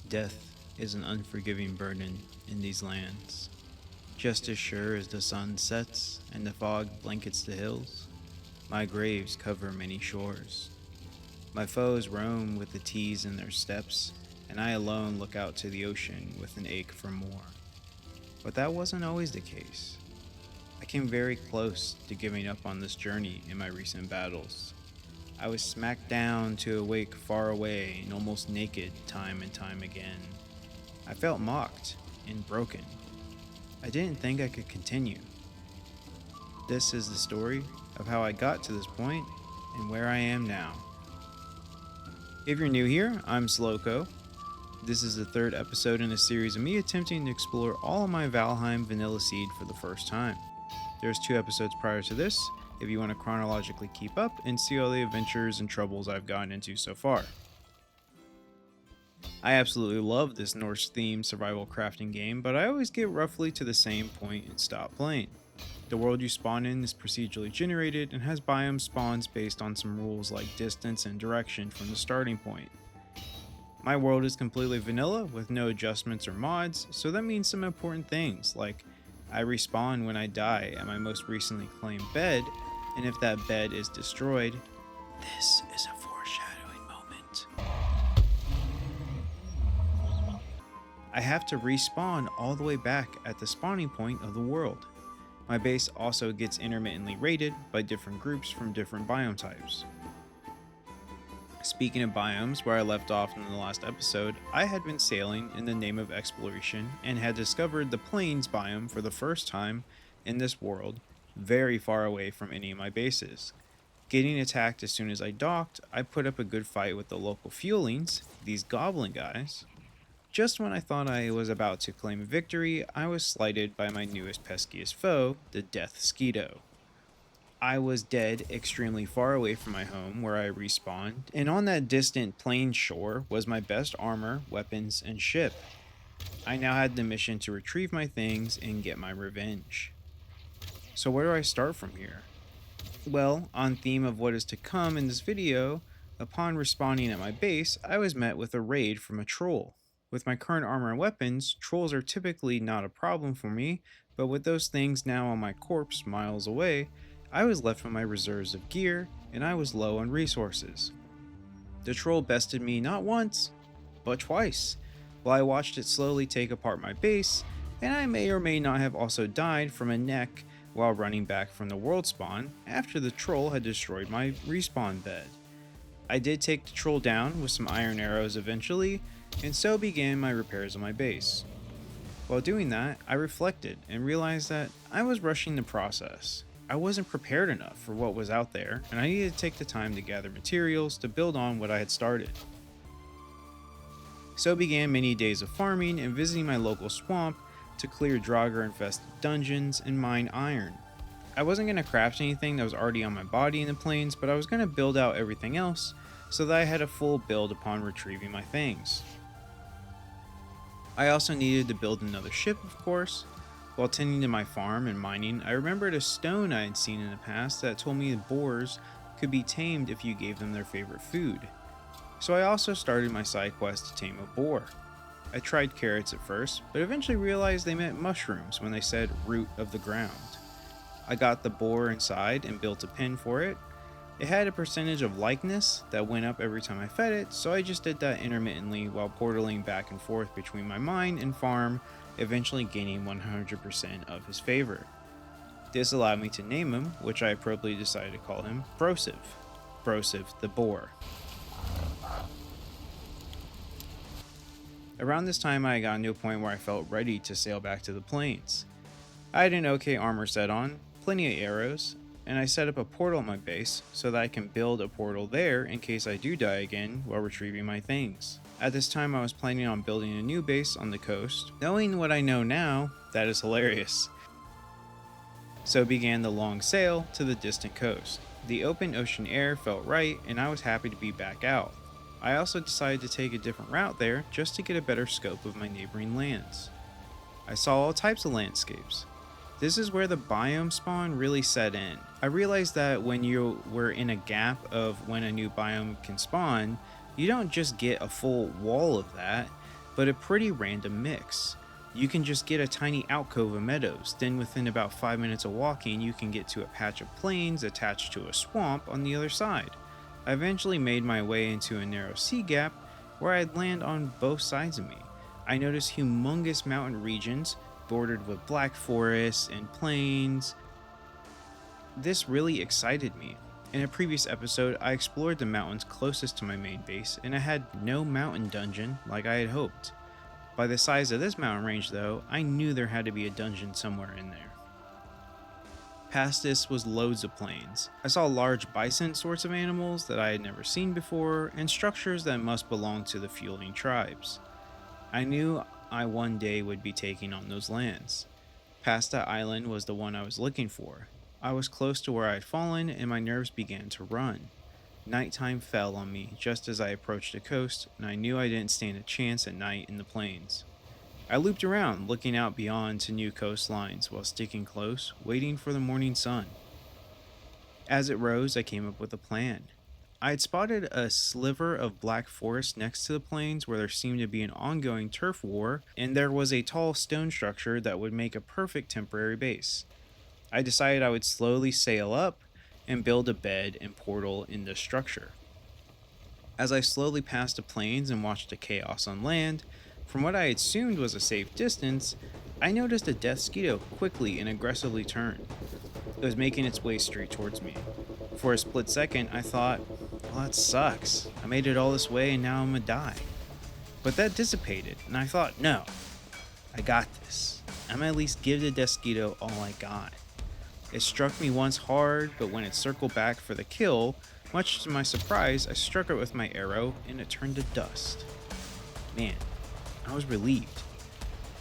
Death is an unforgiving burden in these lands. Just as sure as the sun sets and the fog blankets the hills, my graves cover many shores. My foes roam with the teas in their steps, and I alone look out to the ocean with an ache for more. But that wasn't always the case. I came very close to giving up on this journey in my recent battles. I was smacked down to awake far away and almost naked time and time again. I felt mocked and broken. I didn't think I could continue. This is the story of how I got to this point and where I am now. If you're new here, I'm Slowco. This is the third episode in a series of me attempting to explore all of my Valheim vanilla seed for the first time. There's 2 episodes prior to this, if you want to chronologically keep up and see all the adventures and troubles I've gotten into so far. I absolutely love this Norse-themed survival crafting game, but I always get roughly to the same point and stop playing. The world you spawn in is procedurally generated and has biome spawns based on some rules like distance and direction from the starting point. My world is completely vanilla with no adjustments or mods, so that means some important things like I respawn when I die at my most recently claimed bed, and if that bed is destroyed, this is a foreshadowing moment. I have to respawn all the way back at the spawning point of the world. My base also gets intermittently raided by different groups from different biome types. Speaking of biomes, where I left off in the last episode, I had been sailing in the name of exploration and had discovered the plains biome for the first time in this world, very far away from any of my bases. Getting attacked as soon as I docked, I put up a good fight with the local fuelings, these goblin guys. Just when I thought I was about to claim victory, I was slighted by my newest peskiest foe, the Death Skeeto. I was dead extremely far away from my home where I respawned, and on that distant plain shore was my best armor, weapons, and ship. I now had the mission to retrieve my things and get my revenge. So where do I start from here? Well, on theme of what is to come in this video, upon respawning at my base, I was met with a raid from a troll. With my current armor and weapons, trolls are typically not a problem for me, but with those things now on my corpse miles away, I was left with my reserves of gear, and I was low on resources. The troll bested me not once, but twice, while I watched it slowly take apart my base, and I may or may not have also died from a neck while running back from the world spawn after the troll had destroyed my respawn bed. I did take the troll down with some iron arrows eventually, and so began my repairs on my base. While doing that, I reflected and realized that I was rushing the process. I wasn't prepared enough for what was out there, and I needed to take the time to gather materials to build on what I had started. So began many days of farming and visiting my local swamp to clear Draugr-infested dungeons and mine iron. I wasn't going to craft anything that was already on my body in the plains, but I was going to build out everything else so that I had a full build upon retrieving my things. I also needed to build another ship, of course. While tending to my farm and mining, I remembered a stone I had seen in the past that told me the boars could be tamed if you gave them their favorite food. So I also started my side quest to tame a boar. I tried carrots at first, but eventually realized they meant mushrooms when they said root of the ground. I got the boar inside and built a pen for it. It had a percentage of likeness that went up every time I fed it, so I just did that intermittently while portaling back and forth between my mine and farm, eventually gaining 100% of his favor. This allowed me to name him, which I appropriately decided to call him Brosiv. Brosiv the boar. Around this time I got to a point where I felt ready to sail back to the plains. I had an okay armor set on, plenty of arrows, and I set up a portal at my base so that I can build a portal there in case I do die again while retrieving my things. At this time I was planning on building a new base on the coast. Knowing what I know now, that is hilarious. So began the long sail to the distant coast. The open ocean air felt right and I was happy to be back out. I also decided to take a different route there just to get a better scope of my neighboring lands. I saw all types of landscapes. This is where the biome spawn really set in. I realized that when you were in a gap of when a new biome can spawn, you don't just get a full wall of that, but a pretty random mix. You can just get a tiny alcove of meadows, then within about 5 minutes of walking, you can get to a patch of plains attached to a swamp on the other side. I eventually made my way into a narrow sea gap where I'd land on both sides of me. I noticed humongous mountain regions bordered with black forests and plains. This really excited me. In a previous episode, I explored the mountains closest to my main base, and I had no mountain dungeon like I had hoped. By the size of this mountain range, though, I knew there had to be a dungeon somewhere in there. Past this was loads of plains. I saw large bison sorts of animals that I had never seen before, and structures that must belong to the fueling tribes. I knew I one day would be taking on those lands. Pasta Island was the one I was looking for. I was close to where I'd fallen, and my nerves began to run. Nighttime fell on me just as I approached the coast, and I knew I didn't stand a chance at night in the plains. I looped around, looking out beyond to new coastlines while sticking close, waiting for the morning sun. As it rose, I came up with a plan. I had spotted a sliver of black forest next to the plains where there seemed to be an ongoing turf war, and there was a tall stone structure that would make a perfect temporary base. I decided I would slowly sail up and build a bed and portal in this structure. As I slowly passed the plains and watched the chaos on land, from what I assumed was a safe distance, I noticed a death skeeto quickly and aggressively turn. It was making its way straight towards me. For a split second, I thought, well, that sucks. I made it all this way and now I'm gonna die. But that dissipated, and I thought, no, I got this. I'm gonna at least give the death skeeto all I got. It struck me once hard, but when it circled back for the kill, much to my surprise, I struck it with my arrow and it turned to dust. Man, I was relieved.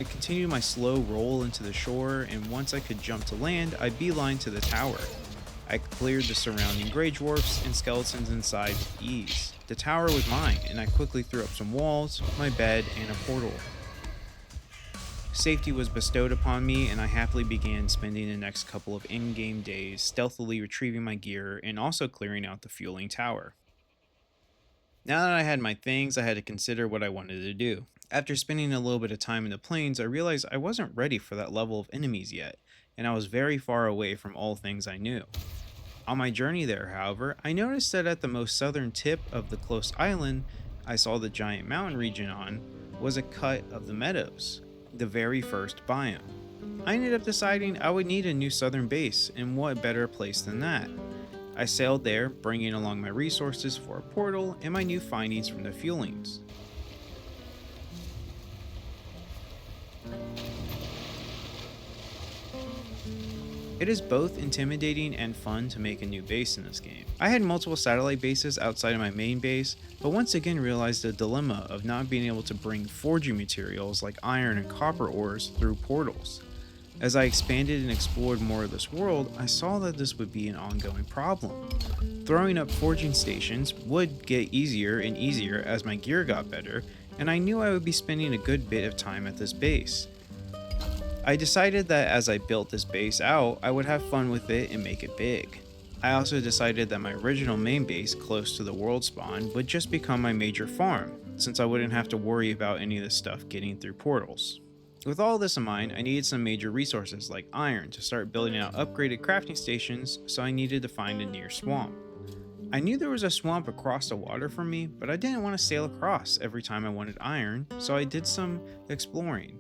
I continued my slow roll into the shore, and once I could jump to land, I beelined to the tower. I cleared the surrounding grey dwarfs and skeletons inside with ease. The tower was mine, and I quickly threw up some walls, my bed, and a portal. Safety was bestowed upon me, and I happily began spending the next couple of in-game days stealthily retrieving my gear and also clearing out the fueling tower. Now that I had my things, I had to consider what I wanted to do. After spending a little bit of time in the plains, I realized I wasn't ready for that level of enemies yet, and I was very far away from all things I knew. On my journey there, however, I noticed that at the most southern tip of the close island I saw the giant mountain region on was a cut of the meadows, the very first biome. I ended up deciding I would need a new southern base, and what better place than that? I sailed there, bringing along my resources for a portal and my new findings from the fuelings. It is both intimidating and fun to make a new base in this game. I had multiple satellite bases outside of my main base, but once again realized the dilemma of not being able to bring forging materials like iron and copper ores through portals. As I expanded and explored more of this world, I saw that this would be an ongoing problem. Throwing up forging stations would get easier and easier as my gear got better, and I knew I would be spending a good bit of time at this base. I decided that as I built this base out, I would have fun with it and make it big. I also decided that my original main base close to the world spawn would just become my major farm, since I wouldn't have to worry about any of this stuff getting through portals. With all this in mind, I needed some major resources like iron to start building out upgraded crafting stations, so I needed to find a near swamp. I knew there was a swamp across the water from me, but I didn't want to sail across every time I wanted iron, so I did some exploring.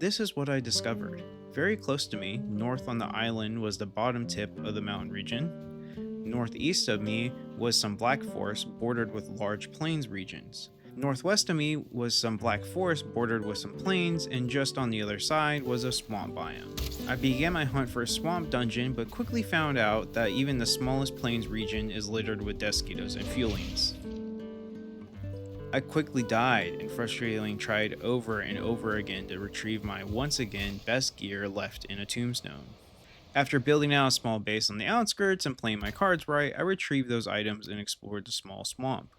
This is what I discovered. Very close to me, north on the island was the bottom tip of the mountain region. Northeast of me was some black forest bordered with large plains regions. Northwest of me was some black forest bordered with some plains, and just on the other side was a swamp biome. I began my hunt for a swamp dungeon, but quickly found out that even the smallest plains region is littered with death skeetos and fuelings. I quickly died and frustratingly tried over and over again to retrieve my once again best gear left in a tombstone. After building out a small base on the outskirts and playing my cards right, I retrieved those items and explored the small swamp.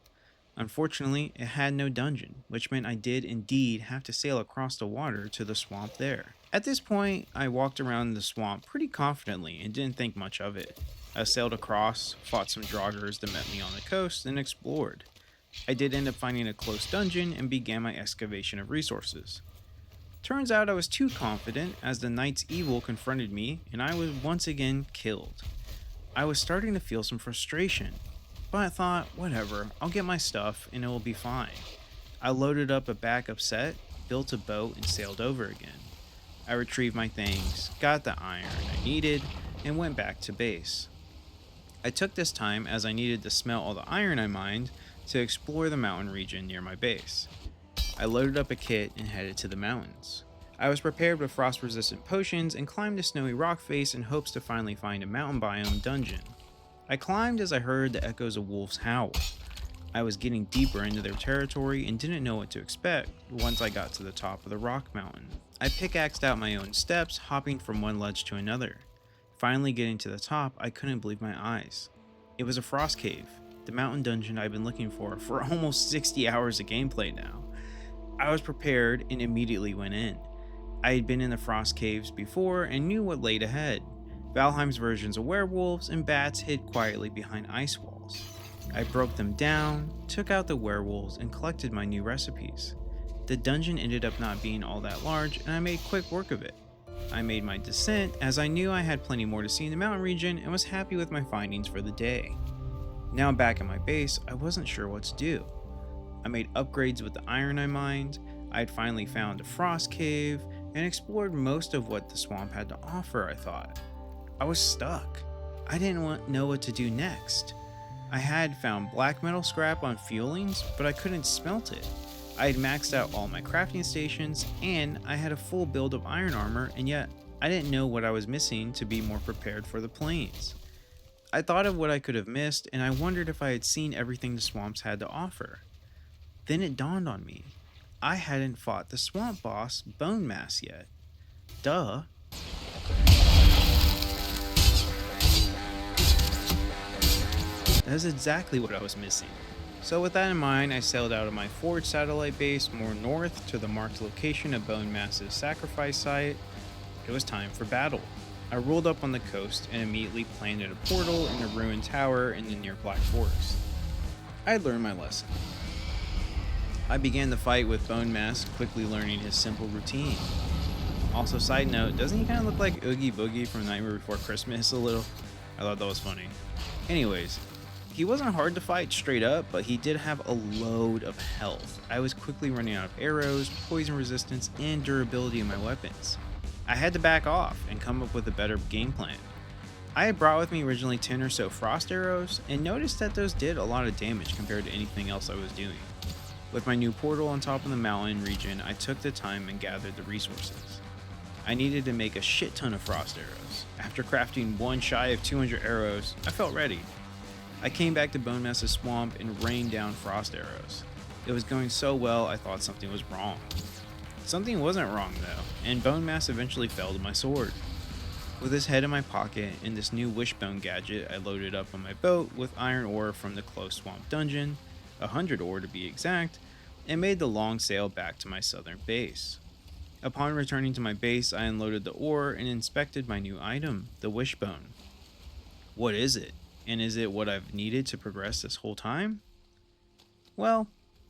Unfortunately, it had no dungeon, which meant I did indeed have to sail across the water to the swamp there. At this point, I walked around the swamp pretty confidently and didn't think much of it. I sailed across, fought some draugrs that met me on the coast, and explored. I did end up finding a close dungeon and began my excavation of resources. Turns out I was too confident as the knight's evil confronted me and I was once again killed. I was starting to feel some frustration, but I thought, whatever, I'll get my stuff and it will be fine. I loaded up a backup set, built a boat, and sailed over again. I retrieved my things, got the iron I needed, and went back to base. I took this time as I needed to smelt all the iron I mined to explore the mountain region near my base. I loaded up a kit and headed to the mountains. I was prepared with frost resistant potions and climbed a snowy rock face in hopes to finally find a mountain biome dungeon. I climbed as I heard the echoes of wolves howl. I was getting deeper into their territory and didn't know what to expect once I got to the top of the rock mountain. I pickaxed out my own steps, hopping from one ledge to another. Finally getting to the top, I couldn't believe my eyes. It was a frost cave, the mountain dungeon I've been looking for almost 60 hours of gameplay now. I was prepared and immediately went in. I had been in the frost caves before and knew what laid ahead. Valheim's versions of werewolves and bats hid quietly behind ice walls. I broke them down, took out the werewolves, and collected my new recipes. The dungeon ended up not being all that large, and I made quick work of it. I made my descent as I knew I had plenty more to see in the mountain region and was happy with my findings for the day. Now back at my base, I wasn't sure what to do. I made upgrades with the iron I mined, I had finally found a frost cave, and explored most of what the swamp had to offer, I thought. I was stuck. I didn't know what to do next. I had found black metal scrap on fuelings, but I couldn't smelt it. I had maxed out all my crafting stations, and I had a full build of iron armor, and yet I didn't know what I was missing to be more prepared for the plains. I thought of what I could have missed, and I wondered if I had seen everything the swamps had to offer. Then it dawned on me. I hadn't fought the swamp boss, Bone Mass, yet. Duh. That's exactly what I was missing. So with that in mind, I sailed out of my Forge satellite base more north to the marked location of Bone Mass's sacrifice site. It was time for battle. I rolled up on the coast and immediately planted a portal in the ruined tower in the near Black Forest. I had learned my lesson. I began the fight with Bone Mass, quickly learning his simple routine. Also, side note, doesn't he kind of look like Oogie Boogie from Nightmare Before Christmas a little? I thought that was funny. Anyways, he wasn't hard to fight straight up, but he did have a load of health. I was quickly running out of arrows, poison resistance, and durability in my weapons. I had to back off and come up with a better game plan. I had brought with me originally 10 or so frost arrows, and noticed that those did a lot of damage compared to anything else I was doing. With my new portal on top of the mountain region, I took the time and gathered the resources. I needed to make a shit ton of frost arrows. After crafting one shy of 200 arrows, I felt ready. I came back to Bone Mass's swamp and rained down frost arrows. It was going so well, I thought something was wrong. Something wasn't wrong though, and Bone Mass eventually fell to my sword. With his head in my pocket and this new wishbone gadget, I loaded up on my boat with iron ore from the close swamp dungeon, 100 ore to be exact, and made the long sail back to my southern base. Upon returning to my base, I unloaded the ore and inspected my new item, the wishbone. What is it? And is it what I've needed to progress this whole time? Well,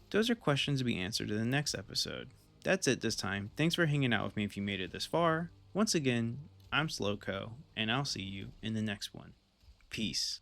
those are questions to be answered in the next episode. That's it this time. Thanks for hanging out with me if you made it this far. Once again, I'm Slowco, and I'll see you in the next one. Peace.